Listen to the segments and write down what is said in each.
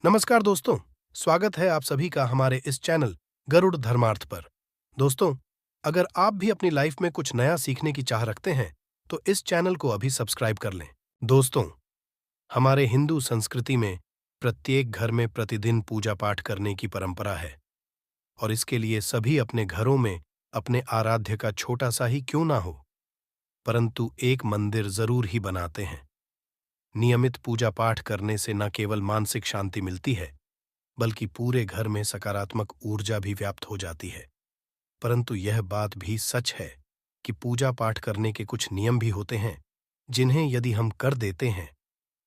नमस्कार दोस्तों, स्वागत है आप सभी का हमारे इस चैनल गरुड़ धर्मार्थ पर। दोस्तों, अगर आप भी अपनी लाइफ में कुछ नया सीखने की चाह रखते हैं, तो इस चैनल को अभी सब्सक्राइब कर लें। दोस्तों, हमारे हिंदू संस्कृति में प्रत्येक घर में प्रतिदिन पूजा पाठ करने की परंपरा है और इसके लिए सभी अपने घरों में अपने आराध्य का छोटा सा ही क्यों ना हो, परंतु एक मंदिर जरूर ही बनाते हैं। नियमित पूजा पाठ करने से न केवल मानसिक शांति मिलती है, बल्कि पूरे घर में सकारात्मक ऊर्जा भी व्याप्त हो जाती है। परंतु यह बात भी सच है कि पूजा पाठ करने के कुछ नियम भी होते हैं, जिन्हें यदि हम कर देते हैं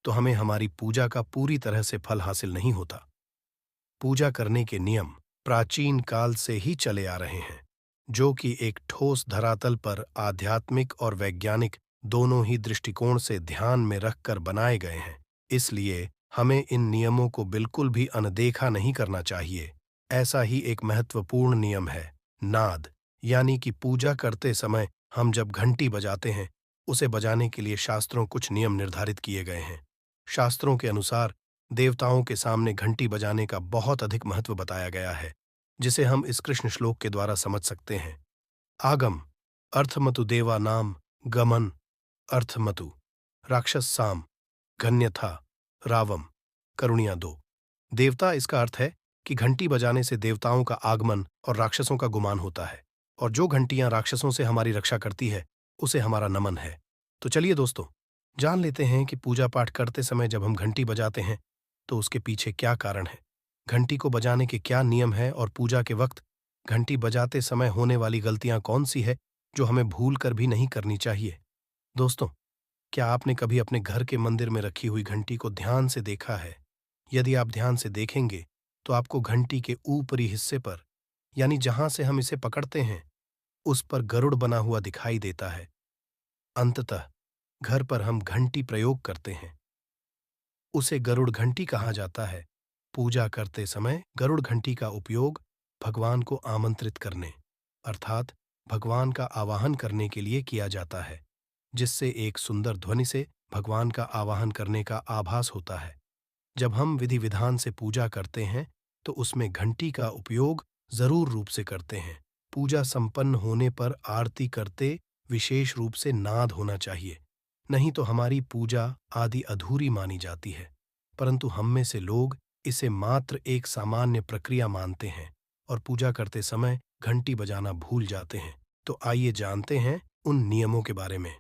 तो हमें हमारी पूजा का पूरी तरह से फल हासिल नहीं होता। पूजा करने के नियम प्राचीन काल से ही चले आ रहे हैं, जो कि एक ठोस धरातल पर आध्यात्मिक और वैज्ञानिक दोनों ही दृष्टिकोण से ध्यान में रखकर बनाए गए हैं। इसलिए हमें इन नियमों को बिल्कुल भी अनदेखा नहीं करना चाहिए। ऐसा ही एक महत्वपूर्ण नियम है नाद, यानी कि पूजा करते समय हम जब घंटी बजाते हैं, उसे बजाने के लिए शास्त्रों कुछ नियम निर्धारित किए गए हैं। शास्त्रों के अनुसार देवताओं के सामने घंटी बजाने का बहुत अधिक महत्व बताया गया है, जिसे हम इस कृष्ण श्लोक के द्वारा समझ सकते हैं। आगम अर्थमतु देवा नाम गमन अर्थमतु राक्षस साम घन्यथा रावम करुणिया दो। देवता इसका अर्थ है कि घंटी बजाने से देवताओं का आगमन और राक्षसों का गुमान होता है, और जो घंटियां राक्षसों से हमारी रक्षा करती है उसे हमारा नमन है। तो चलिए दोस्तों, जान लेते हैं कि पूजा पाठ करते समय जब हम घंटी बजाते हैं तो उसके पीछे क्या कारण है, घंटी को बजाने के क्या नियम है और पूजा के वक्त घंटी बजाते समय होने वाली गलतियां कौन सी है जो हमें भूल कर भी नहीं करनी चाहिए। दोस्तों, क्या आपने कभी अपने घर के मंदिर में रखी हुई घंटी को ध्यान से देखा है? यदि आप ध्यान से देखेंगे तो आपको घंटी के ऊपरी हिस्से पर, यानी जहां से हम इसे पकड़ते हैं, उस पर गरुड़ बना हुआ दिखाई देता है। अंततः घर पर हम घंटी प्रयोग करते हैं, उसे गरुड़ घंटी कहा जाता है। पूजा करते समय गरुड़ घंटी का उपयोग भगवान को आमंत्रित करने, अर्थात भगवान का आवाहन करने के लिए किया जाता है, जिससे एक सुंदर ध्वनि से भगवान का आवाहन करने का आभास होता है। जब हम विधि विधान से पूजा करते हैं तो उसमें घंटी का उपयोग जरूर रूप से करते हैं। पूजा संपन्न होने पर आरती करते विशेष रूप से नाद होना चाहिए, नहीं तो हमारी पूजा आदि अधूरी मानी जाती है। परंतु हम में से लोग इसे मात्र एक सामान्य प्रक्रिया मानते हैं और पूजा करते समय घंटी बजाना भूल जाते हैं। तो आइए जानते हैं उन नियमों के बारे में।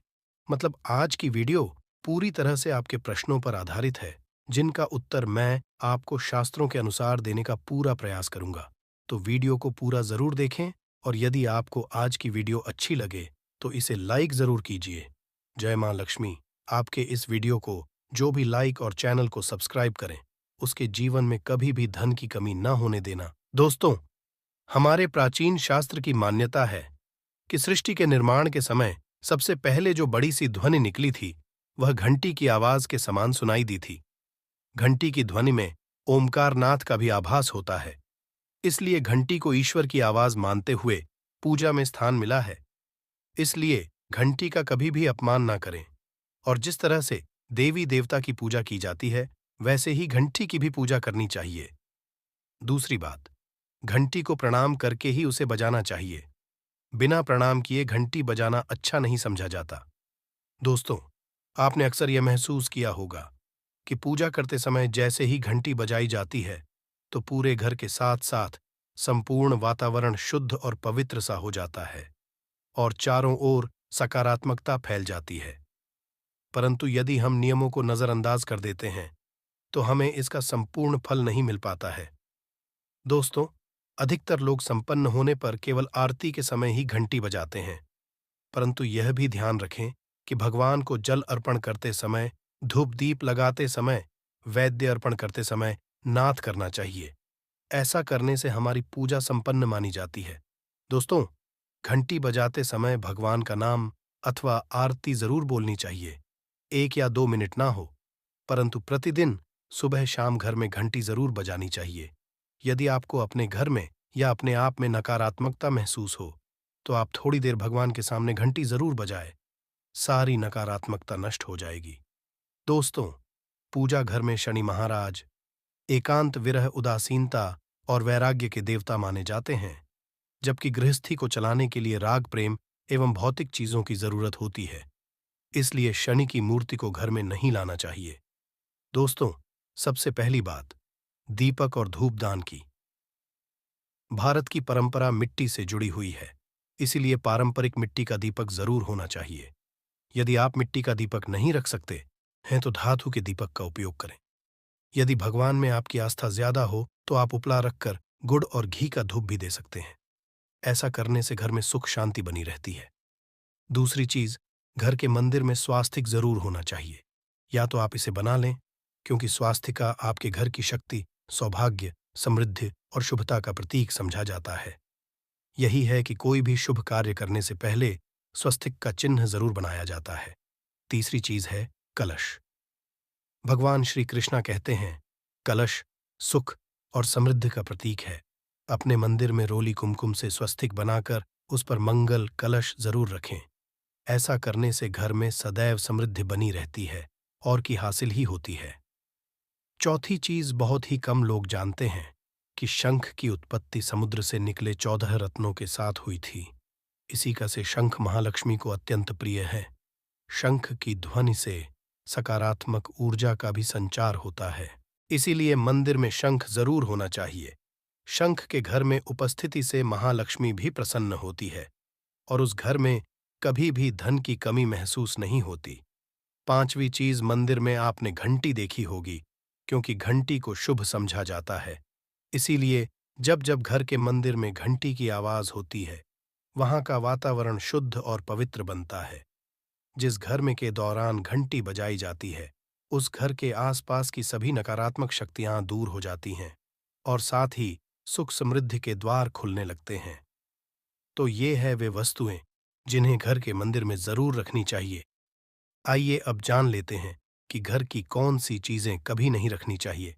मतलब आज की वीडियो पूरी तरह से आपके प्रश्नों पर आधारित है, जिनका उत्तर मैं आपको शास्त्रों के अनुसार देने का पूरा प्रयास करूंगा। तो वीडियो को पूरा जरूर देखें, और यदि आपको आज की वीडियो अच्छी लगे तो इसे लाइक जरूर कीजिए। जय मां लक्ष्मी आपके इस वीडियो को जो भी लाइक और चैनल को सब्सक्राइब करें, उसके जीवन में कभी भी धन की कमी न होने देना। दोस्तों, हमारे प्राचीन शास्त्र की मान्यता है कि सृष्टि के निर्माण के समय सबसे पहले जो बड़ी सी ध्वनि निकली थी, वह घंटी की आवाज के समान सुनाई दी थी। घंटी की ध्वनि में ओमकारनाथ का भी आभास होता है, इसलिए घंटी को ईश्वर की आवाज मानते हुए पूजा में स्थान मिला है। इसलिए घंटी का कभी भी अपमान ना करें, और जिस तरह से देवी देवता की पूजा की जाती है, वैसे ही घंटी की भी पूजा करनी चाहिए। दूसरी बात, घंटी को प्रणाम करके ही उसे बजाना चाहिए। बिना प्रणाम किए घंटी बजाना अच्छा नहीं समझा जाता। दोस्तों, आपने अक्सर यह महसूस किया होगा कि पूजा करते समय जैसे ही घंटी बजाई जाती है, तो पूरे घर के साथ साथ संपूर्ण वातावरण शुद्ध और पवित्र सा हो जाता है और चारों ओर सकारात्मकता फैल जाती है। परंतु यदि हम नियमों को नजरअंदाज कर देते हैं तो हमें इसका संपूर्ण फल नहीं मिल पाता है। दोस्तों, अधिकतर लोग संपन्न होने पर केवल आरती के समय ही घंटी बजाते हैं, परंतु यह भी ध्यान रखें कि भगवान को जल अर्पण करते समय, धूप दीप लगाते समय, वैद्य अर्पण करते समय नाद करना चाहिए। ऐसा करने से हमारी पूजा संपन्न मानी जाती है। दोस्तों, घंटी बजाते समय भगवान का नाम अथवा आरती जरूर बोलनी चाहिए। 1 या 2 मिनट ना हो, परंतु प्रतिदिन सुबह शाम घर में घंटी जरूर बजानी चाहिए। यदि आपको अपने घर में या अपने आप में नकारात्मकता महसूस हो, तो आप थोड़ी देर भगवान के सामने घंटी जरूर बजाएं। सारी नकारात्मकता नष्ट हो जाएगी। दोस्तों, पूजा घर में शनि महाराज, एकांत, विरह, उदासीनता और वैराग्य के देवता माने जाते हैं, जबकि गृहस्थी को चलाने के लिए राग, प्रेम एवं भौतिक चीजों की जरूरत होती है। इसलिए शनि की मूर्ति को घर में नहीं लाना चाहिए। दोस्तों, सबसे पहली बात, दीपक और धूपदान की। भारत की परंपरा मिट्टी से जुड़ी हुई है, इसीलिए पारंपरिक मिट्टी का दीपक जरूर होना चाहिए। यदि आप मिट्टी का दीपक नहीं रख सकते हैं तो धातु के दीपक का उपयोग करें। यदि भगवान में आपकी आस्था ज्यादा हो तो आप उपला रखकर गुड़ और घी का धूप भी दे सकते हैं। ऐसा करने से घर में सुख शांति बनी रहती है। दूसरी चीज, घर के मंदिर में स्वास्तिक जरूर होना चाहिए। या तो आप इसे बना लें, क्योंकि स्वास्तिका आपके घर की शक्ति, सौभाग्य, समृद्धि और शुभता का प्रतीक समझा जाता है। यही है कि कोई भी शुभ कार्य करने से पहले स्वस्तिक का चिन्ह जरूर बनाया जाता है। तीसरी चीज है कलश। भगवान श्री कृष्णा कहते हैं, कलश सुख और समृद्धि का प्रतीक है। अपने मंदिर में रोली कुमकुम से स्वस्तिक बनाकर उस पर मंगल कलश जरूर रखें। ऐसा करने से घर में सदैव समृद्धि बनी रहती है और की हासिल ही होती है। चौथी चीज बहुत ही कम लोग जानते हैं कि शंख की उत्पत्ति समुद्र से निकले 14 रत्नों के साथ हुई थी। इसी का से शंख महालक्ष्मी को अत्यंत प्रिय है। शंख की ध्वनि से सकारात्मक ऊर्जा का भी संचार होता है, इसीलिए मंदिर में शंख जरूर होना चाहिए। शंख के घर में उपस्थिति से महालक्ष्मी भी प्रसन्न होती है और उस घर में कभी भी धन की कमी महसूस नहीं होती। पांचवी चीज, मंदिर में आपने घंटी देखी होगी, क्योंकि घंटी को शुभ समझा जाता है। इसीलिए जब जब घर के मंदिर में घंटी की आवाज होती है, वहां का वातावरण शुद्ध और पवित्र बनता है। जिस घर में के दौरान घंटी बजाई जाती है, उस घर के आसपास की सभी नकारात्मक शक्तियां दूर हो जाती हैं और साथ ही सुख समृद्धि के द्वार खुलने लगते हैं। तो ये है वे वस्तुएं जिन्हें घर के मंदिर में जरूर रखनी चाहिए। आइए अब जान लेते हैं कि घर की कौन सी चीजें कभी नहीं रखनी चाहिए।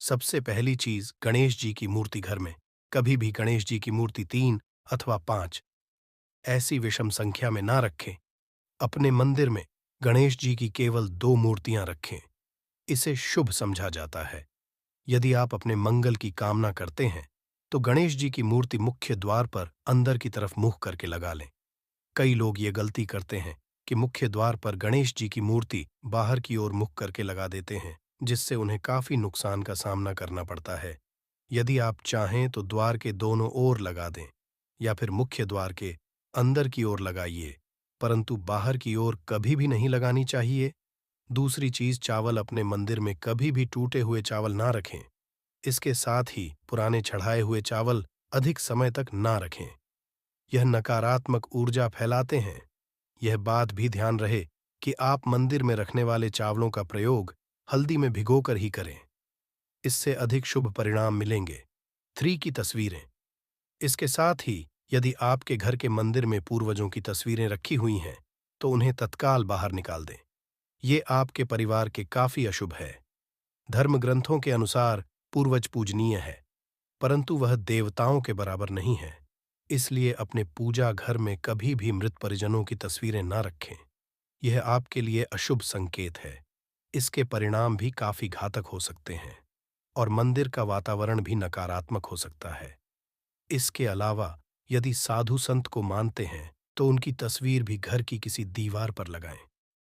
सबसे पहली चीज, गणेश जी की मूर्ति घर में कभी भी गणेश जी की मूर्ति 3 अथवा 5 ऐसी विषम संख्या में ना रखें। अपने मंदिर में गणेश जी की केवल 2 मूर्तियां रखें। इसे शुभ समझा जाता है। यदि आप अपने मंगल की कामना करते हैं तो गणेश जी की मूर्ति मुख्य द्वार पर अंदर की तरफ मुंह करके लगा लें। कई लोग ये गलती करते हैं कि मुख्य द्वार पर गणेश जी की मूर्ति बाहर की ओर मुख करके लगा देते हैं, जिससे उन्हें काफी नुकसान का सामना करना पड़ता है। यदि आप चाहें तो द्वार के दोनों ओर लगा दें या फिर मुख्य द्वार के अंदर की ओर लगाइए, परंतु बाहर की ओर कभी भी नहीं लगानी चाहिए। दूसरी चीज, चावल अपने मंदिर में कभी भी टूटे हुए चावल ना रखें। इसके साथ ही पुराने चढ़ाए हुए चावल अधिक समय तक ना रखें। यह नकारात्मक ऊर्जा फैलाते हैं। यह बात भी ध्यान रहे कि आप मंदिर में रखने वाले चावलों का प्रयोग हल्दी में भिगोकर ही करें। इससे अधिक शुभ परिणाम मिलेंगे। 3 की तस्वीरें। इसके साथ ही यदि आपके घर के मंदिर में पूर्वजों की तस्वीरें रखी हुई हैं तो उन्हें तत्काल बाहर निकाल दें। ये आपके परिवार के काफी अशुभ है। धर्म ग्रंथों के अनुसार पूर्वज पूजनीय है, परंतु वह देवताओं के बराबर नहीं है। इसलिए अपने पूजा घर में कभी भी मृत परिजनों की तस्वीरें ना रखें। यह आपके लिए अशुभ संकेत है। इसके परिणाम भी काफी घातक हो सकते हैं और मंदिर का वातावरण भी नकारात्मक हो सकता है। इसके अलावा यदि साधु संत को मानते हैं तो उनकी तस्वीर भी घर की किसी दीवार पर लगाएं।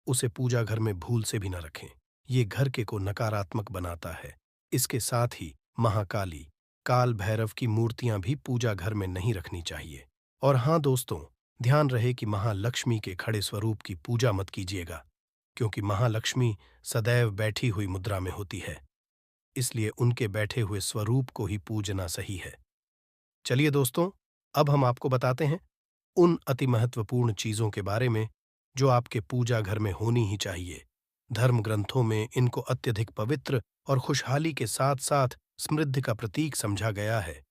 उसे पूजा घर में भूल से भी न रखें। ये घर के को नकारात्मक बनाता है। इसके साथ ही महाकाली, काल भैरव की मूर्तियां भी पूजा घर में नहीं रखनी चाहिए। और हाँ दोस्तों, ध्यान रहे कि महालक्ष्मी के खड़े स्वरूप की पूजा मत कीजिएगा, क्योंकि महालक्ष्मी सदैव बैठी हुई मुद्रा में होती है। इसलिए उनके बैठे हुए स्वरूप को ही पूजना सही है। चलिए दोस्तों, अब हम आपको बताते हैं उन अति महत्वपूर्ण चीजों के बारे में जो आपके पूजा घर में होनी ही चाहिए। धर्म ग्रंथों में इनको अत्यधिक पवित्र और खुशहाली के साथ साथ समृद्धि का प्रतीक समझा गया है।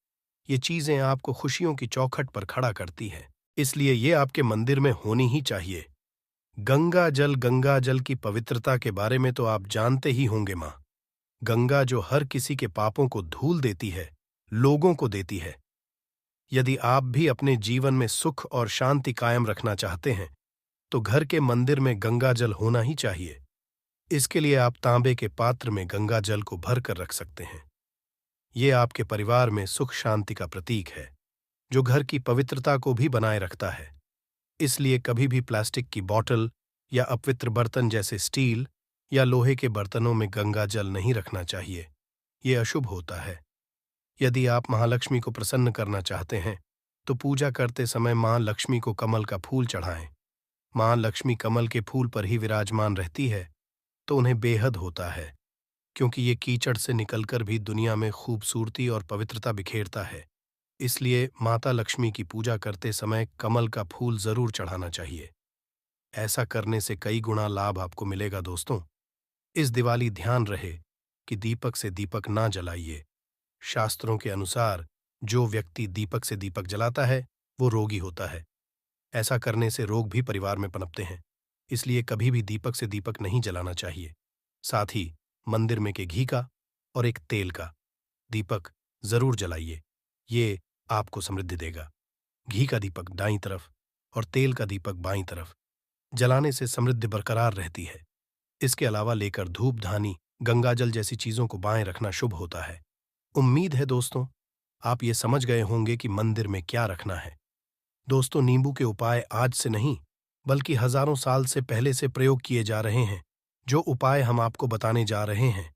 ये चीजें आपको खुशियों की चौखट पर खड़ा करती हैं, इसलिए ये आपके मंदिर में होनी ही चाहिए। गंगा जल की पवित्रता के बारे में तो आप जानते ही होंगे। माँ गंगा जो हर किसी के पापों को धूल देती है, लोगों को देती है। यदि आप भी अपने जीवन में सुख और शांति कायम रखना चाहते हैं तो घर के मंदिर में गंगा जल होना ही चाहिए। इसके लिए आप तांबे के पात्र में गंगा जल को भर कर रख सकते हैं। ये आपके परिवार में सुख शांति का प्रतीक है, जो घर की पवित्रता को भी बनाए रखता है। इसलिए कभी भी प्लास्टिक की बॉटल या अपवित्र बर्तन जैसे स्टील या लोहे के बर्तनों में गंगा जल नहीं रखना चाहिए। ये अशुभ होता है। यदि आप महालक्ष्मी को प्रसन्न करना चाहते हैं, तो पूजा करते समय मां लक्ष्मी को कमल का फूल चढ़ाएं। मां लक्ष्मी कमल के फूल पर ही विराजमान रहती है, तो उन्हें बेहद होता है, क्योंकि ये कीचड़ से निकलकर भी दुनिया में खूबसूरती और पवित्रता बिखेरता है। इसलिए माता लक्ष्मी की पूजा करते समय कमल का फूल जरूर चढ़ाना चाहिए। ऐसा करने से कई गुना लाभ आपको मिलेगा दोस्तों। इस दिवाली ध्यान रहे कि दीपक से दीपक ना जलाइए। शास्त्रों के अनुसार जो व्यक्ति दीपक से दीपक जलाता है, वो रोगी होता है। ऐसा करने से रोग भी परिवार में पनपते हैं। इसलिए कभी भी दीपक से दीपक नहीं जलाना चाहिए। साथ ही मंदिर में के घी का और एक तेल का दीपक जरूर जलाइए। ये आपको समृद्धि देगा। घी का दीपक दाईं तरफ और तेल का दीपक बाईं तरफ जलाने से समृद्धि बरकरार रहती है। इसके अलावा लेकर धूप धानी गंगाजल जैसी चीजों को बाएं रखना शुभ होता है। उम्मीद है दोस्तों, आप ये समझ गए होंगे कि मंदिर में क्या रखना है। दोस्तों, नींबू के उपाय आज से नहीं, बल्कि हजारों साल से पहले से प्रयोग किए जा रहे हैं। जो उपाय हम आपको बताने जा रहे हैं,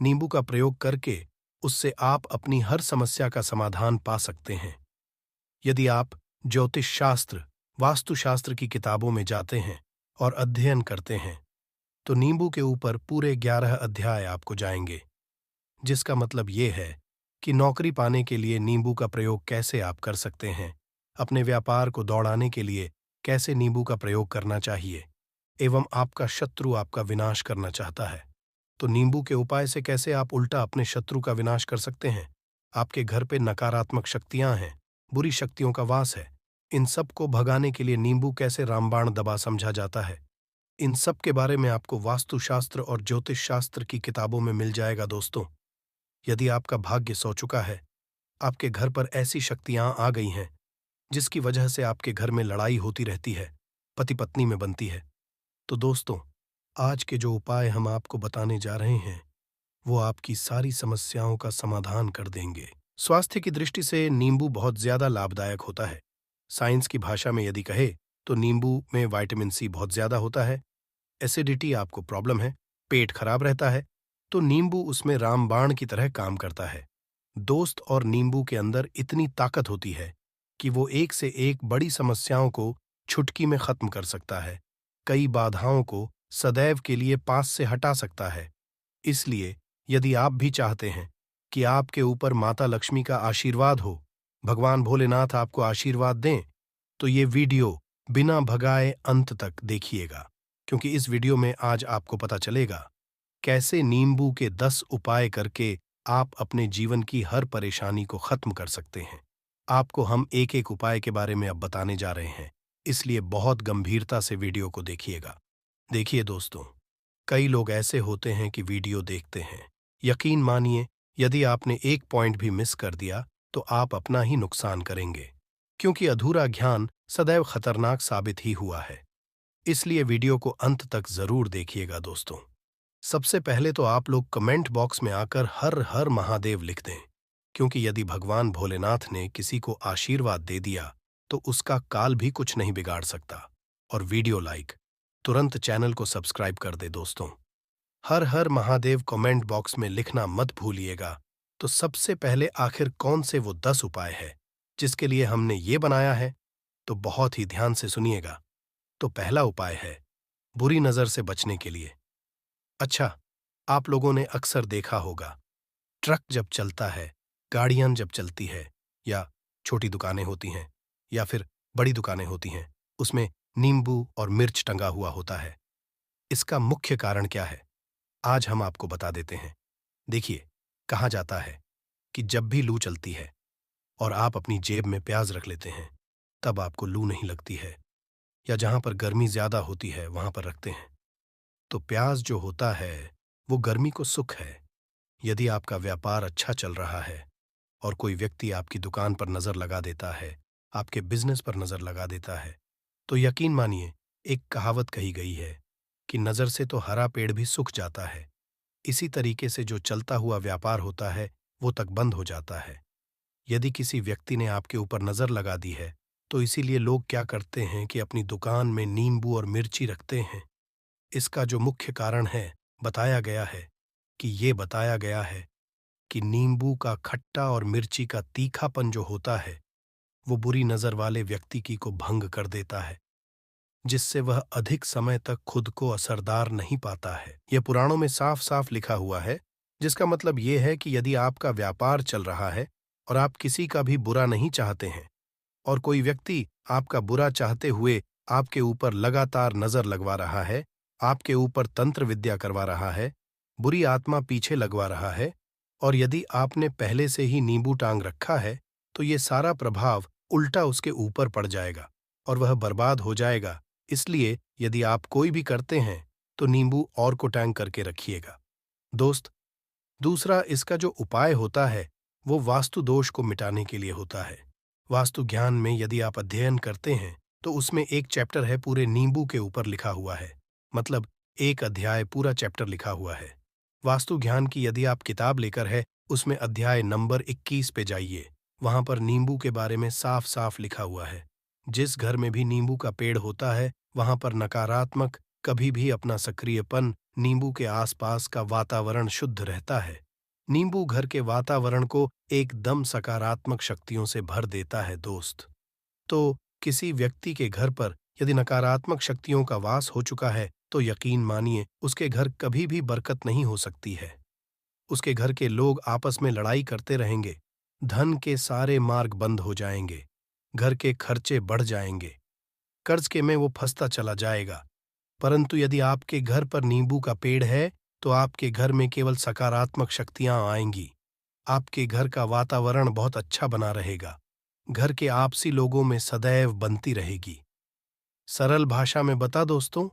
नींबू का प्रयोग करके उससे आप अपनी हर समस्या का समाधान पा सकते हैं। यदि आप ज्योतिष शास्त्र, वास्तुशास्त्र की किताबों में जाते हैं और अध्ययन करते हैं, तो नींबू के ऊपर पूरे 11 अध्याय आपको जाएंगे, जिसका मतलब ये है कि नौकरी पाने के लिए नींबू का प्रयोग कैसे आप कर सकते हैं, अपने व्यापार को दौड़ाने के लिए कैसे नींबू का प्रयोग करना चाहिए, एवं आपका शत्रु आपका विनाश करना चाहता है, तो नींबू के उपाय से कैसे आप उल्टा अपने शत्रु का विनाश कर सकते हैं। आपके घर पे नकारात्मक शक्तियां हैं, बुरी शक्तियों का वास है, इन सब को भगाने के लिए नींबू कैसे रामबाण दवा समझा जाता है, इन सब के बारे में आपको वास्तुशास्त्र और ज्योतिष शास्त्र की किताबों में मिल जाएगा दोस्तों। यदि आपका भाग्य सो चुका है, आपके घर पर ऐसी शक्तियां आ गई हैं जिसकी वजह से आपके घर में लड़ाई होती रहती है, पति पत्नी में बनती है, तो दोस्तों, आज के जो उपाय हम आपको बताने जा रहे हैं, वो आपकी सारी समस्याओं का समाधान कर देंगे। स्वास्थ्य की दृष्टि से नींबू बहुत ज्यादा लाभदायक होता है। साइंस की भाषा में यदि कहे तो नींबू में विटामिन सी बहुत ज्यादा होता है। एसिडिटी आपको प्रॉब्लम है, पेट खराब रहता है, तो नींबू उसमें रामबाण की तरह काम करता है। दोस्त, और नींबू के अंदर इतनी ताकत होती है कि वो एक से एक बड़ी समस्याओं को छुटकी में खत्म कर सकता है, कई बाधाओं को सदैव के लिए पास से हटा सकता है। इसलिए यदि आप भी चाहते हैं कि आपके ऊपर माता लक्ष्मी का आशीर्वाद हो, भगवान भोलेनाथ आपको आशीर्वाद दें, तो ये वीडियो बिना भगाए अंत तक देखिएगा, क्योंकि इस वीडियो में आज आपको पता चलेगा कैसे नींबू के 10 उपाय करके आप अपने जीवन की हर परेशानी को खत्म कर सकते हैं। आपको हम एक एक उपाय के बारे में अब बताने जा रहे हैं, इसलिए बहुत गंभीरता से वीडियो को देखिएगा। देखिए दोस्तों, कई लोग ऐसे होते हैं कि वीडियो देखते हैं, यकीन मानिए यदि आपने एक पॉइंट भी मिस कर दिया तो आप अपना ही नुकसान करेंगे, क्योंकि अधूरा ज्ञान सदैव खतरनाक साबित ही हुआ है। इसलिए वीडियो को अंत तक जरूर देखिएगा दोस्तों। सबसे पहले तो आप लोग कमेंट बॉक्स में आकर हर हर महादेव लिख दें, क्योंकि यदि भगवान भोलेनाथ ने किसी को आशीर्वाद दे दिया तो उसका काल भी कुछ नहीं बिगाड़ सकता। और वीडियो लाइक, तुरंत चैनल को सब्सक्राइब कर दे दोस्तों। हर हर महादेव कमेंट बॉक्स में लिखना मत भूलिएगा। तो सबसे पहले आखिर कौन से वो 10 उपाय है जिसके लिए हमने ये बनाया है, तो बहुत ही ध्यान से सुनिएगा। तो पहला उपाय है बुरी नजर से बचने के लिए। अच्छा, आप लोगों ने अक्सर देखा होगा, ट्रक जब चलता है, गाड़ियां जब चलती है, या छोटी दुकानें होती हैं या फिर बड़ी दुकानें होती हैं, उसमें नींबू और मिर्च टंगा हुआ होता है। इसका मुख्य कारण क्या है, आज हम आपको बता देते हैं। देखिए, कहा जाता है कि जब भी लू चलती है और आप अपनी जेब में प्याज रख लेते हैं, तब आपको लू नहीं लगती है, या जहां पर गर्मी ज्यादा होती है वहां पर रखते हैं। तो प्याज जो होता है वो गर्मी को सुख है। यदि आपका व्यापार अच्छा चल रहा है और कोई व्यक्ति आपकी दुकान पर नजर लगा देता है, आपके बिजनेस पर नजर लगा देता है, तो यकीन मानिए, एक कहावत कही गई है कि नजर से तो हरा पेड़ भी सूख जाता है। इसी तरीके से जो चलता हुआ व्यापार होता है, वो तक बंद हो जाता है। यदि किसी व्यक्ति ने आपके ऊपर नज़र लगा दी है, तो इसीलिए लोग क्या करते हैं कि अपनी दुकान में नींबू और मिर्ची रखते हैं। इसका जो मुख्य कारण है, बताया गया है कि नींबू का खट्टा और मिर्ची का तीखापन जो होता है, वो बुरी नज़र वाले व्यक्ति की को भंग कर देता है, जिससे वह अधिक समय तक खुद को असरदार नहीं पाता है। यह पुराणों में साफ-साफ लिखा हुआ है, जिसका मतलब ये है कि यदि आपका व्यापार चल रहा है और आप किसी का भी बुरा नहीं चाहते हैं और कोई व्यक्ति आपका बुरा चाहते हुए आपके ऊपर लगातार नज़र लगवा रहा है, आपके ऊपर तंत्र विद्या करवा रहा है, बुरी आत्मा पीछे लगवा रहा है, और यदि आपने पहले से ही नींबू टांग रखा है, तो ये सारा प्रभाव उल्टा उसके ऊपर पड़ जाएगा और वह बर्बाद हो जाएगा। इसलिए यदि आप कोई भी करते हैं, तो नींबू और को टांग करके रखिएगा। दोस्त, दूसरा इसका जो उपाय होता है, वो वास्तु दोष को मिटाने के लिए होता है। वास्तु ज्ञान में यदि आप अध्ययन करते हैं, तो उसमें एक चैप्टर है पूरे नींबू के ऊपर लिखा हुआ है। मतलब एक अध्याय पूरा चैप्टर लिखा हुआ है। वास्तु ज्ञान की यदि आप किताब लेकर है, उसमें अध्याय नंबर 21 पे जाइए। वहां पर नींबू के बारे में साफ साफ लिखा हुआ है। जिस घर में भी नींबू का पेड़ होता है, वहां पर नकारात्मक कभी भी अपना सक्रियपन नींबू के आसपास का वातावरण शुद्ध रहता है। नींबू घर के वातावरण को एकदम सकारात्मक शक्तियों से भर देता है दोस्त। तो किसी व्यक्ति के घर पर यदि नकारात्मक शक्तियों का वास हो चुका है, तो यकीन मानिए उसके घर कभी भी बरकत नहीं हो सकती है। उसके घर के लोग आपस में लड़ाई करते रहेंगे, धन के सारे मार्ग बंद हो जाएंगे, घर के खर्चे बढ़ जाएंगे, कर्ज के में वो फंसता चला जाएगा। परंतु यदि आपके घर पर नींबू का पेड़ है, तो आपके घर में केवल सकारात्मक शक्तियां आएंगी। आपके घर का वातावरण बहुत अच्छा बना रहेगा। घर के आपसी लोगों में सदैव बनती रहेगी। सरल भाषा में बता दोस्तों,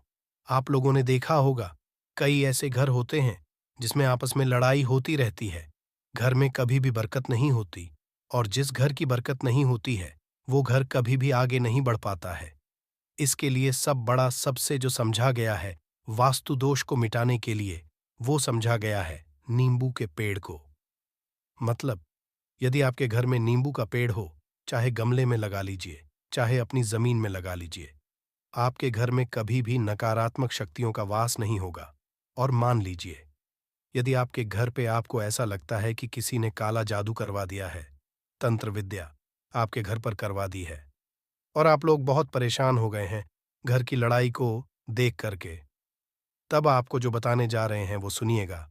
आप लोगों ने देखा होगा, कई ऐसे घर होते हैं जिसमें आपस में लड़ाई होती रहती है। घर में कभी भी बरकत नहीं होती, और जिस घर की बरकत नहीं होती है, वो घर कभी भी आगे नहीं बढ़ पाता है। इसके लिए सबसे जो समझा गया है वास्तु दोष को मिटाने के लिए, वो समझा गया है नींबू के पेड़ को। मतलब यदि आपके घर में नींबू का पेड़ हो, चाहे गमले में लगा लीजिए, चाहे अपनी जमीन में लगा लीजिए, आपके घर में कभी भी नकारात्मक शक्तियों का वास नहीं होगा। और मान लीजिए, यदि आपके घर पे आपको ऐसा लगता है कि किसी ने काला जादू करवा दिया है, तंत्र विद्या आपके घर पर करवा दी है, और आप लोग बहुत परेशान हो गए हैं घर की लड़ाई को देख करके, तब आपको जो बताने जा रहे हैं वो सुनिएगा।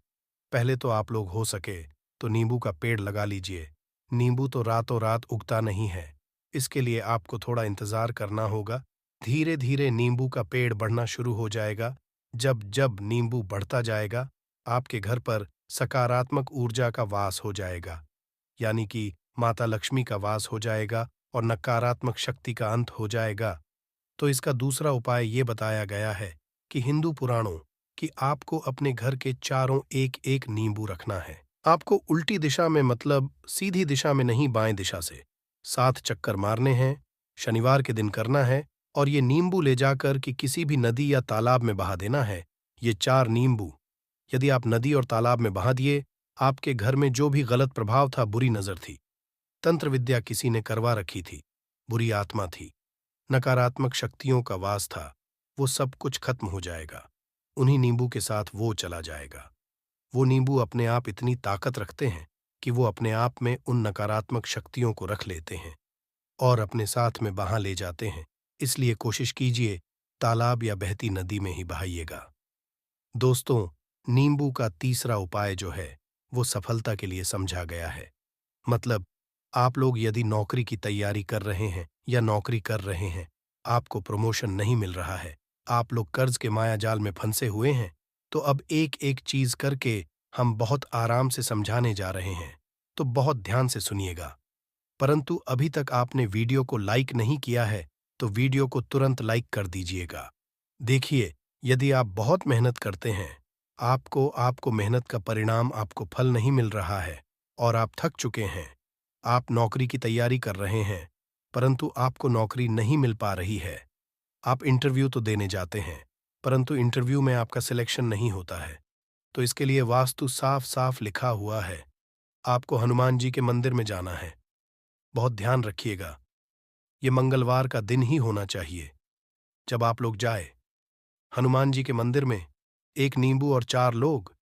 पहले तो आप लोग हो सके तो नींबू का पेड़ लगा लीजिए। नींबू तो रातों रात उगता नहीं है, इसके लिए आपको थोड़ा इंतजार करना होगा। धीरे धीरे नींबू का पेड़ बढ़ना शुरू हो जाएगा। जब जब नींबू बढ़ता जाएगा, आपके घर पर सकारात्मक ऊर्जा का वास हो जाएगा, यानी कि माता लक्ष्मी का वास हो जाएगा और नकारात्मक शक्ति का अंत हो जाएगा। तो इसका दूसरा उपाय ये बताया गया है कि हिंदू पुराणों कि आपको अपने घर के चारों एक एक नींबू रखना है। आपको उल्टी दिशा में, मतलब सीधी दिशा में नहीं, बाएं दिशा से 7 चक्कर मारने हैं। शनिवार के दिन करना है, और ये नींबू ले जाकर कि किसी भी नदी या तालाब में बहा देना है। ये 4 नींबू यदि आप नदी और तालाब में बहा दिए, आपके घर में जो भी गलत प्रभाव था, बुरी नजर थी, तंत्र विद्या किसी ने करवा रखी थी, बुरी आत्मा थी, नकारात्मक शक्तियों का वास था, वो सब कुछ खत्म हो जाएगा। उन्हीं नींबू के साथ वो चला जाएगा। वो नींबू अपने आप इतनी ताकत रखते हैं कि वो अपने आप में उन नकारात्मक शक्तियों को रख लेते हैं और अपने साथ में बहा ले जाते हैं। इसलिए कोशिश कीजिए तालाब या बहती नदी में ही बहाइएगा। दोस्तों, नींबू का तीसरा उपाय जो है, वो सफलता के लिए समझा गया है। मतलब आप लोग यदि नौकरी की तैयारी कर रहे हैं या नौकरी कर रहे हैं, आपको प्रमोशन नहीं मिल रहा है, आप लोग कर्ज के मायाजाल में फंसे हुए हैं, तो अब एक एक चीज करके हम बहुत आराम से समझाने जा रहे हैं, तो बहुत ध्यान से सुनिएगा। परंतु अभी तक आपने वीडियो को लाइक नहीं किया है, तो वीडियो को तुरंत लाइक कर दीजिएगा। देखिए, यदि आप बहुत मेहनत करते हैं, आपको आपको मेहनत का परिणाम, आपको फल नहीं मिल रहा है और आप थक चुके हैं, आप नौकरी की तैयारी कर रहे हैं, परंतु आपको नौकरी नहीं मिल पा रही है। आप इंटरव्यू तो देने जाते हैं, परंतु इंटरव्यू में आपका सिलेक्शन नहीं होता है, तो इसके लिए वास्तु साफ साफ लिखा हुआ है आपको हनुमान जी के मंदिर में जाना है। बहुत ध्यान रखिएगा, ये मंगलवार का दिन ही होना चाहिए। जब आप लोग जाए हनुमान जी के मंदिर में, एक नींबू और 4 लोग,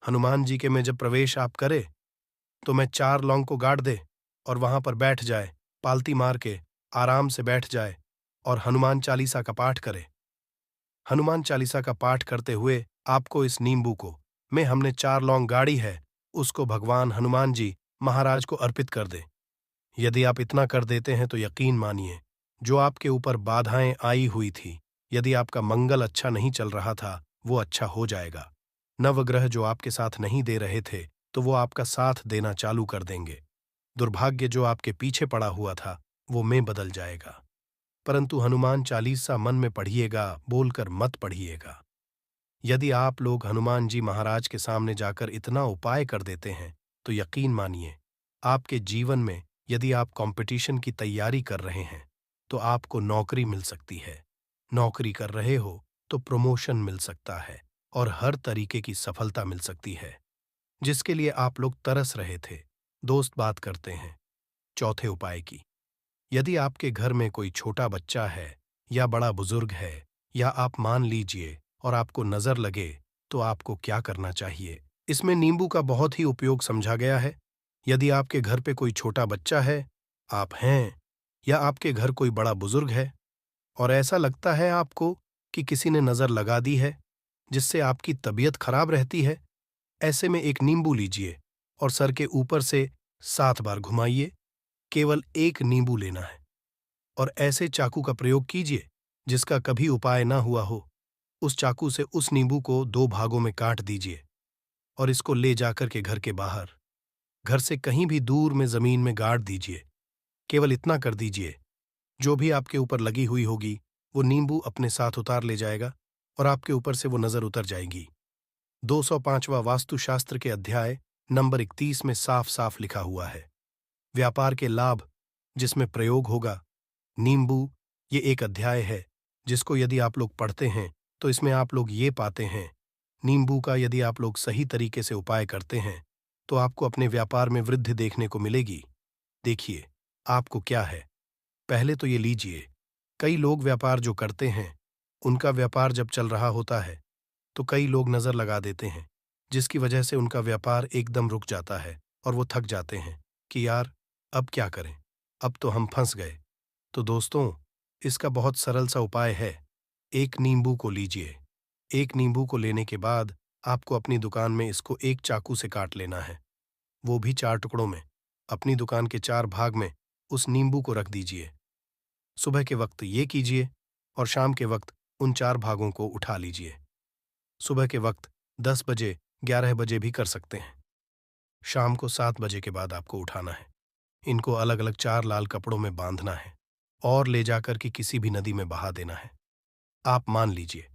हनुमान जी के में जब प्रवेश आप करे तो मैं 4 लौंग को गाड़ दे और वहां पर बैठ जाए, पालती मार के आराम से बैठ जाए और हनुमान चालीसा का पाठ करे। हनुमान चालीसा का पाठ करते हुए आपको इस नींबू को, में हमने 4 लौंग गाड़ी है, उसको भगवान हनुमान जी महाराज को अर्पित कर दे। यदि आप इतना कर देते हैं तो यकीन मानिए, जो आपके ऊपर बाधाएं आई हुई थी, यदि आपका मंगल अच्छा नहीं चल रहा था, वो अच्छा हो जाएगा। नवग्रह जो आपके साथ नहीं दे रहे थे, तो वो आपका साथ देना चालू कर देंगे। दुर्भाग्य जो आपके पीछे पड़ा हुआ था, वो में बदल जाएगा। परंतु हनुमान चालीसा मन में पढ़िएगा, बोलकर मत पढ़िएगा। यदि आप लोग हनुमान जी महाराज के सामने जाकर इतना उपाय कर देते हैं, तो यकीन मानिए, आपके जीवन में यदि आप कंपटीशन की तैयारी कर रहे हैं, तो आपको नौकरी मिल सकती है। नौकरी कर रहे हो तो प्रमोशन मिल सकता है और हर तरीके की सफलता मिल सकती है, जिसके लिए आप लोग तरस रहे थे। दोस्त बात करते हैं चौथे उपाय की। यदि आपके घर में कोई छोटा बच्चा है या बड़ा बुजुर्ग है, या आप मान लीजिए और आपको नजर लगे, तो आपको क्या करना चाहिए? इसमें नींबू का बहुत ही उपयोग समझा गया है। यदि आपके घर पे कोई छोटा बच्चा है, आप हैं, या आपके घर कोई बड़ा बुजुर्ग है और ऐसा लगता है आपको कि किसी ने नजर लगा दी है, जिससे आपकी तबीयत खराब रहती है, ऐसे में एक नींबू लीजिए और सर के ऊपर से 7 बार घुमाइए। केवल एक नींबू लेना है और ऐसे चाकू का प्रयोग कीजिए जिसका कभी उपाय ना हुआ हो। उस चाकू से उस नींबू को 2 भागों में काट दीजिए और इसको ले जाकर के घर के बाहर, घर से कहीं भी दूर में जमीन में गाड़ दीजिए। केवल इतना कर दीजिए, जो भी आपके ऊपर लगी हुई होगी, वो नींबू अपने साथ उतार ले जाएगा और आपके ऊपर से वो नजर उतर जाएगी। 205वां वास्तुशास्त्र के अध्याय नंबर 31 में साफ साफ लिखा हुआ है, व्यापार के लाभ जिसमें प्रयोग होगा। नींबू, ये एक अध्याय है जिसको यदि आप लोग पढ़ते हैं तो इसमें आप लोग ये पाते हैं, नींबू का यदि आप लोग सही तरीके से उपाय करते हैं तो आपको अपने व्यापार में वृद्धि देखने को मिलेगी। देखिए, आपको क्या है, पहले तो ये लीजिए। कई लोग व्यापार जो करते हैं, उनका व्यापार जब चल रहा होता है तो कई लोग नजर लगा देते हैं, जिसकी वजह से उनका व्यापार एकदम रुक जाता है और वो थक जाते हैं कि यार अब क्या करें, अब तो हम फंस गए। तो दोस्तों, इसका बहुत सरल सा उपाय है। एक नींबू को लीजिए। एक नींबू को लेने के बाद आपको अपनी दुकान में इसको एक चाकू से काट लेना है, वो भी 4 टुकड़ों में। अपनी दुकान के 4 भाग में उस नींबू को रख दीजिए। सुबह के वक्त ये कीजिए और शाम के वक्त उन 4 भागों को उठा लीजिए। सुबह के वक्त 10 बजे, 11 बजे भी कर सकते हैं। शाम को 7 बजे के बाद आपको उठाना है। इनको अलग अलग 4 लाल कपड़ों में बांधना है और ले जाकर के किसी भी नदी में बहा देना है। आप मान लीजिए,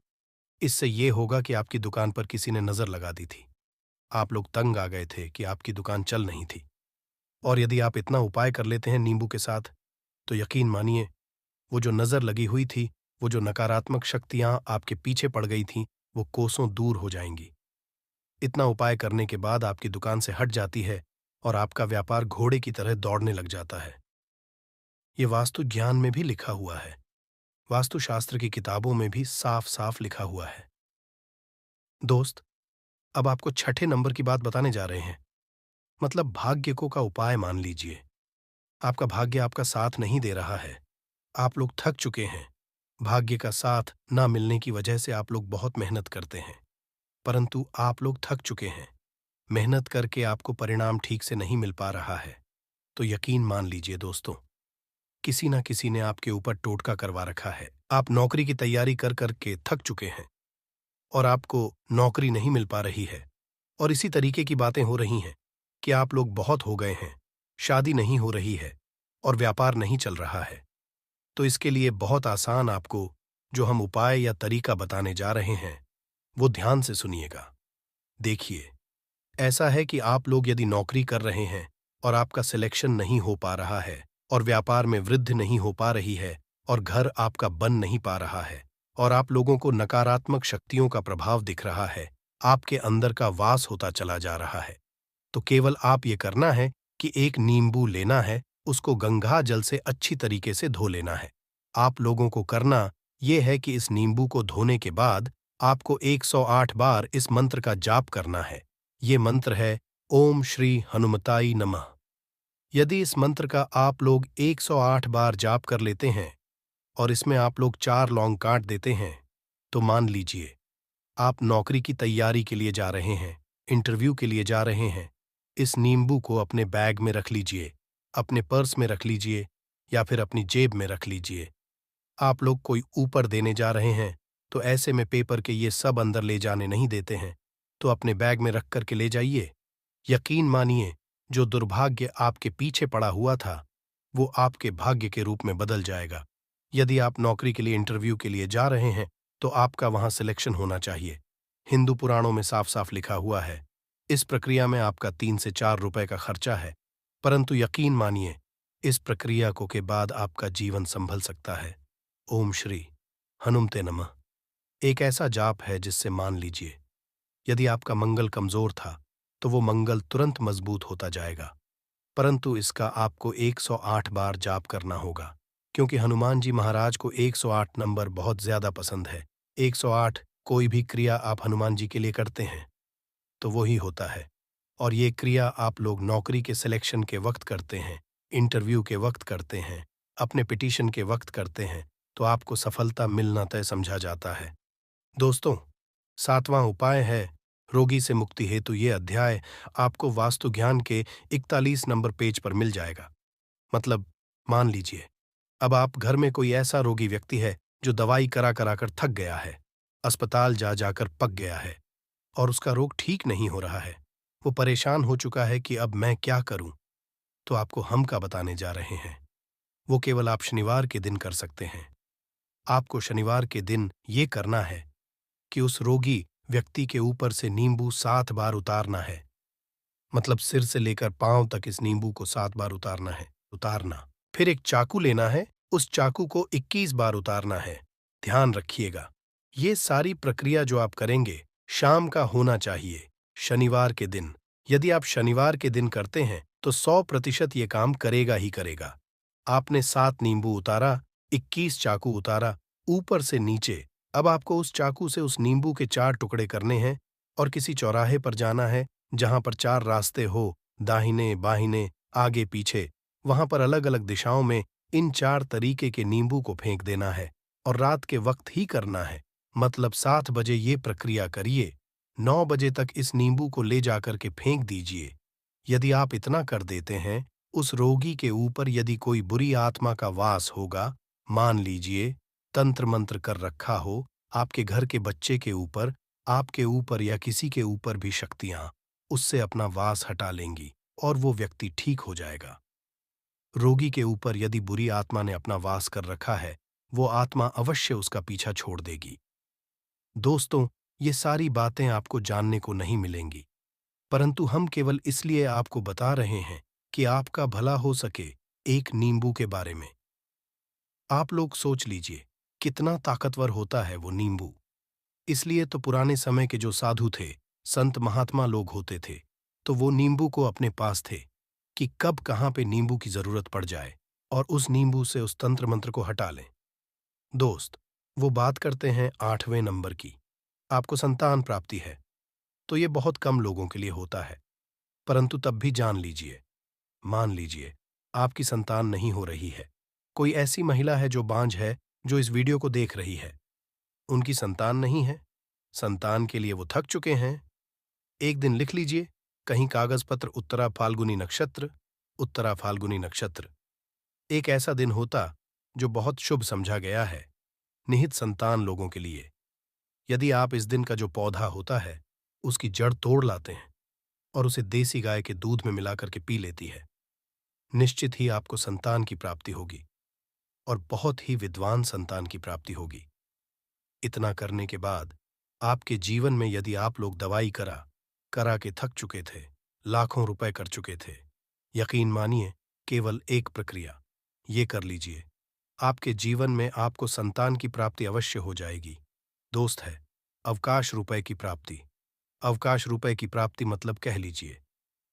इससे ये होगा कि आपकी दुकान पर किसी ने नजर लगा दी थी। आप लोग तंग आ गए थे कि आपकी दुकान चल नहीं थी। और यदि आप इतना उपाय कर लेते हैं नींबू के साथ, तो यकीन मानिए, वो जो नजर लगी हुई थी, वो जो नकारात्मक शक्तियां आपके पीछे पड़ गई थीं, वो कोसों दूर हो जाएंगी। इतना उपाय करने के बाद आपकी दुकान से हट जाती है और आपका व्यापार घोड़े की तरह दौड़ने लग जाता है। ये वास्तु ज्ञान में भी लिखा हुआ है, वास्तुशास्त्र की किताबों में भी साफ साफ लिखा हुआ है। दोस्त, अब आपको छठे नंबर की बात बताने जा रहे हैं, मतलब भाग्य को का उपाय मान लीजिए। आपका भाग्य आपका साथ नहीं दे रहा है, आप लोग थक चुके हैं। भाग्य का साथ ना मिलने की वजह से आप लोग बहुत मेहनत करते हैं, परंतु आप लोग थक चुके हैं। मेहनत करके आपको परिणाम ठीक से नहीं मिल पा रहा है, तो यकीन मान लीजिए दोस्तों, किसी ना किसी ने आपके ऊपर टोटका करवा रखा है। आप नौकरी की तैयारी कर कर के थक चुके हैं और आपको नौकरी नहीं मिल पा रही है, और इसी तरीके की बातें हो रही हैं कि आप लोग बहुत हो गए हैं, शादी नहीं हो रही है और व्यापार नहीं चल रहा है। तो इसके लिए बहुत आसान आपको जो हम उपाय या तरीका बताने जा रहे हैं, वो ध्यान से सुनिएगा। देखिए, ऐसा है कि आप लोग यदि नौकरी कर रहे हैं और आपका सिलेक्शन नहीं हो पा रहा है और व्यापार में वृद्धि नहीं हो पा रही है और घर आपका बन नहीं पा रहा है और आप लोगों को नकारात्मक शक्तियों का प्रभाव दिख रहा है, आपके अंदर का वास होता चला जा रहा है, तो केवल आप ये करना है कि एक नींबू लेना है, उसको गंगा जल से अच्छी तरीके से धो लेना है। आप लोगों को करना ये है कि इस नींबू को धोने के बाद आपको 108 बार इस मंत्र का जाप करना है। ये मंत्र है ओम श्री हनुमताई नमः। यदि इस मंत्र का आप लोग 108 बार जाप कर लेते हैं और इसमें आप लोग 4 लौंग काट देते हैं, तो मान लीजिए आप नौकरी की तैयारी के लिए जा रहे हैं, इंटरव्यू के लिए जा रहे हैं। इस नींबू को अपने बैग में रख लीजिए, अपने पर्स में रख लीजिए या फिर अपनी जेब में रख लीजिए। आप लोग कोई ऊपर देने जा रहे हैं, तो ऐसे में पेपर के ये सब अंदर ले जाने नहीं देते हैं, तो अपने बैग में रख कर के ले जाइए। यकीन मानिए, जो दुर्भाग्य आपके पीछे पड़ा हुआ था, वो आपके भाग्य के रूप में बदल जाएगा। यदि आप नौकरी के लिए इंटरव्यू के लिए जा रहे हैं, तो आपका वहां सिलेक्शन होना चाहिए। हिंदू पुराणों में साफ साफ लिखा हुआ है, इस प्रक्रिया में आपका 3 से 4 रुपए का खर्चा है, परंतु यकीन मानिए, इस प्रक्रिया को के बाद आपका जीवन संभल सकता है। ओम श्री हनुमते नमः एक ऐसा जाप है जिससे मान लीजिए, यदि आपका मंगल कमजोर था, तो वो मंगल तुरंत मजबूत होता जाएगा। परंतु इसका आपको 108 बार जाप करना होगा, क्योंकि हनुमान जी महाराज को 108 नंबर बहुत ज्यादा पसंद है। 108 कोई भी क्रिया आप हनुमान जी के लिए करते हैं, तो वही होता है। और ये क्रिया आप लोग नौकरी के सिलेक्शन के वक्त करते हैं, इंटरव्यू के वक्त करते हैं, अपने पिटीशन के वक्त करते हैं, तो आपको सफलता मिलना तय समझा जाता है। दोस्तों, 7वां उपाय है रोगी से मुक्ति हेतु। ये अध्याय आपको वास्तु ज्ञान के 41 नंबर पेज पर मिल जाएगा। मतलब, मान लीजिए अब आप घर में कोई ऐसा रोगी व्यक्ति है जो दवाई करा करा कर थक गया है, अस्पताल जा जाकर पक गया है और उसका रोग ठीक नहीं हो रहा है। वो परेशान हो चुका है कि अब मैं क्या करूं। तो आपको हम का बताने जा रहे हैं। वो केवल आप शनिवार के दिन कर सकते हैं। आपको शनिवार के दिन ये करना है कि उस रोगी व्यक्ति के ऊपर से नींबू 7 बार उतारना है। मतलब सिर से लेकर पांव तक इस नींबू को 7 बार उतारना है। उतारना। फिर एक चाकू लेना है, उस चाकू को 21 बार उतारना है। ध्यान रखिएगा, ये सारी प्रक्रिया जो आप करेंगे शाम का होना चाहिए, शनिवार के दिन। यदि आप शनिवार के दिन करते हैं तो 100% ये काम करेगा ही करेगा। आपने 7 नींबू उतारा, 21 चाकू उतारा, ऊपर से नीचे। अब आपको उस चाकू से उस नींबू के 4 टुकड़े करने हैं और किसी चौराहे पर जाना है जहां पर 4 रास्ते हो, दाहिने बाहिने आगे पीछे। वहां पर अलग अलग दिशाओं में इन 4 तरीके के नींबू को फेंक देना है और रात के वक्त ही करना है। मतलब 7 बजे ये प्रक्रिया करिए, 9 बजे तक इस नींबू को ले जाकर के फेंक दीजिए। यदि आप इतना कर देते हैं, उस रोगी के ऊपर यदि कोई बुरी आत्मा का वास होगा, मान लीजिए तंत्र मंत्र कर रखा हो, आपके घर के बच्चे के ऊपर, आपके ऊपर या किसी के ऊपर भी शक्तियां उससे अपना वास हटा लेंगी और वो व्यक्ति ठीक हो जाएगा। रोगी के ऊपर यदि बुरी आत्मा ने अपना वास कर रखा है, वो आत्मा अवश्य उसका पीछा छोड़ देगी। दोस्तों, ये सारी बातें आपको जानने को नहीं मिलेंगी, परंतु हम केवल इसलिए आपको बता रहे हैं कि आपका भला हो सके। एक नींबू के बारे में आप लोग सोच लीजिए, कितना ताकतवर होता है वो नींबू। इसलिए तो पुराने समय के जो साधु थे, संत महात्मा लोग होते थे, तो वो नींबू को अपने पास थे कि कब कहाँ पे नींबू की जरूरत पड़ जाए और उस नींबू से उस तंत्र मंत्र को हटा लें। दोस्त, वो बात करते हैं 8वें नंबर की। आपको संतान प्राप्ति है, तो ये बहुत कम लोगों के लिए होता है, परंतु तब भी जान लीजिए, मान लीजिए आपकी संतान नहीं हो रही है। कोई ऐसी महिला है जो बांझ है, जो इस वीडियो को देख रही है, उनकी संतान नहीं है, संतान के लिए वो थक चुके हैं। एक दिन लिख लीजिए, कहीं कागज पत्र उत्तरा फाल्गुनी नक्षत्र, उत्तरा फाल्गुनी नक्षत्र। एक ऐसा दिन होता जो बहुत शुभ समझा गया है निहित संतान लोगों के लिए। यदि आप इस दिन का जो पौधा होता है उसकी जड़ तोड़ लाते हैं और उसे देसी गाय के दूध में मिलाकर के पी लेती है, निश्चित ही आपको संतान की प्राप्ति होगी और बहुत ही विद्वान संतान की प्राप्ति होगी। इतना करने के बाद आपके जीवन में यदि आप लोग दवाई करा करा के थक चुके थे, लाखों रुपए कर चुके थे, यकीन मानिए केवल एक प्रक्रिया ये कर लीजिए, आपके जीवन में आपको संतान की प्राप्ति अवश्य हो जाएगी। दोस्त है अवकाश रुपए की प्राप्ति। अवकाश रुपए की प्राप्ति मतलब कह लीजिए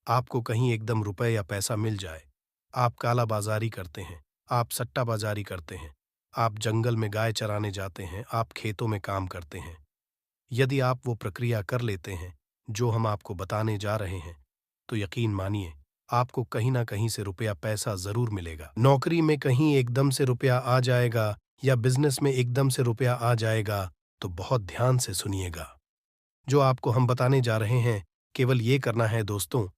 आपको कहीं एकदम रुपए या पैसा मिल जाए। आप कालाबाज़ारी करते हैं, आप सट्टाबाज़ारी करते हैं, आप जंगल में गाय चराने जाते हैं, आप खेतों में काम करते हैं। यदि आप वो प्रक्रिया कर लेते हैं, जो हम आपको बताने जा रहे हैं, तो यकीन मानिए, आपको कहीं न कहीं से रुपया पैसा ज़रूर मिलेगा। नौकरी में कहीं एकदम से रुपया आ जाएगा या बिज़नेस में एकदम से रुपया आ जाएगा, तो बहुत ध्यान से सुनिएगा। जो आपको हम बताने जा रहे हैं, केवल ये करना है दोस्तों,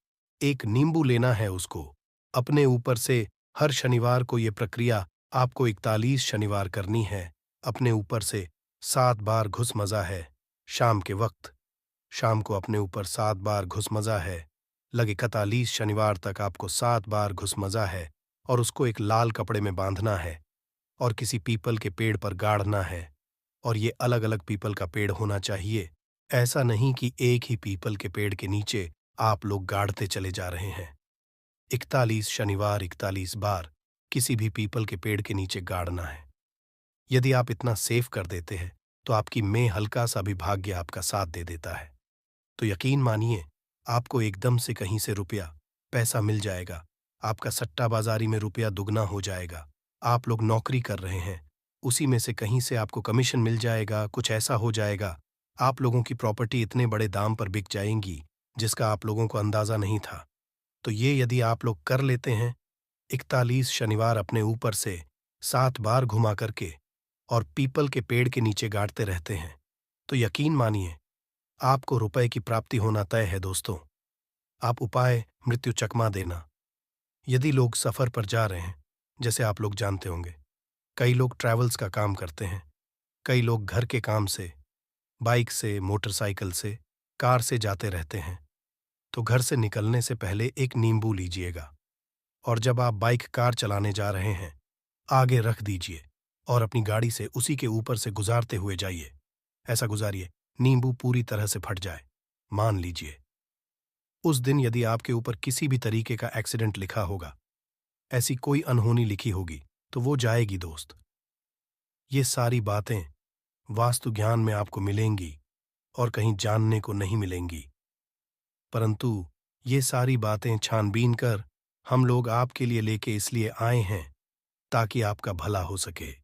एक नींबू लेना है उसको। अपने ऊपर से हर शनिवार को ये प्रक्रिया आपको 41 शनिवार करनी है। अपने ऊपर से 7 बार घुसमज़ा है। शाम के वक़्त, शाम को अपने ऊपर 7 बार घुसमज़ा है। लगे 41 शनिवार तक आपको 7 बार घुसमज़ा है और उसको एक लाल कपड़े में बाँधना है और किसी पीपल के पेड़ पर गाड़ना है। और ये अलग-अलग पीपल का पेड़ होना चाहिए। ऐसा नहीं कि एक ही पीपल के पेड़ के नीचे आप लोग गाड़ते चले जा रहे हैं। 41 शनिवार 41 बार किसी भी पीपल के पेड़ के नीचे गाड़ना है। यदि आप इतना सेव कर देते हैं, तो आपकी में हल्का-सा भी भाग्य आपका साथ दे देता है। तो यकीन मानिए, आपको एकदम से कहीं से रुपया, पैसा मिल जाएगा। आपका सट्टाबाज़ारी में रुपया दुगना हो जाएगा। आप लोग नौकरी कर रहे हैं, उसी में से कहीं से आपको कमीशन मिल जाएगा, कुछ ऐसा हो जाएगा। आप लोगों की प्रॉपर्टी इतने बड़े दाम पर बिक जाएँगी, जिसका आप लोगों को अंदाज़ा नहीं था। तो ये यदि आप लोग कर लेते हैं, 41 शनिवार अपने ऊपर से 7 बार घुमा करके और पीपल के पेड़ के नीचे गाड़ते रहते हैं, तो यकीन मानिए, आपको रुपए की प्राप्ति होना तय है दोस्तों। आप उपाय मृत्यु चकमा देना। यदि लोग सफ़र पर जा रहे हैं, जैसे आप लोग जानते होंगे, कई लोग ट्रैवल्स का काम करते हैं, कई लोग घर के काम से, बाइक से, मोटरसाइकिल से, कार से जाते रहते हैं, तो घर से निकलने से पहले एक नींबू लीजिएगा और जब आप बाइक कार चलाने जा रहे हैं, आगे रख दीजिए और अपनी गाड़ी से उसी के ऊपर से गुजारते हुए जाइए। ऐसा गुजारिए, नींबू पूरी तरह से फट जाए। मान लीजिए, उस दिन यदि आपके ऊपर किसी भी तरीके का एक्सीडेंट लिखा होगा, ऐसी कोई अनहोनी लिखी होगी, तो वो जाएगी दोस्त। ये सारी बातें वास्तु ज्ञान में आपको मिलेंगी और कहीं जानने को नहीं मिलेंगी। परंतु ये सारी बातें छानबीन कर हम लोग आपके लिए लेके इसलिए आए हैं, ताकि आपका भला हो सके।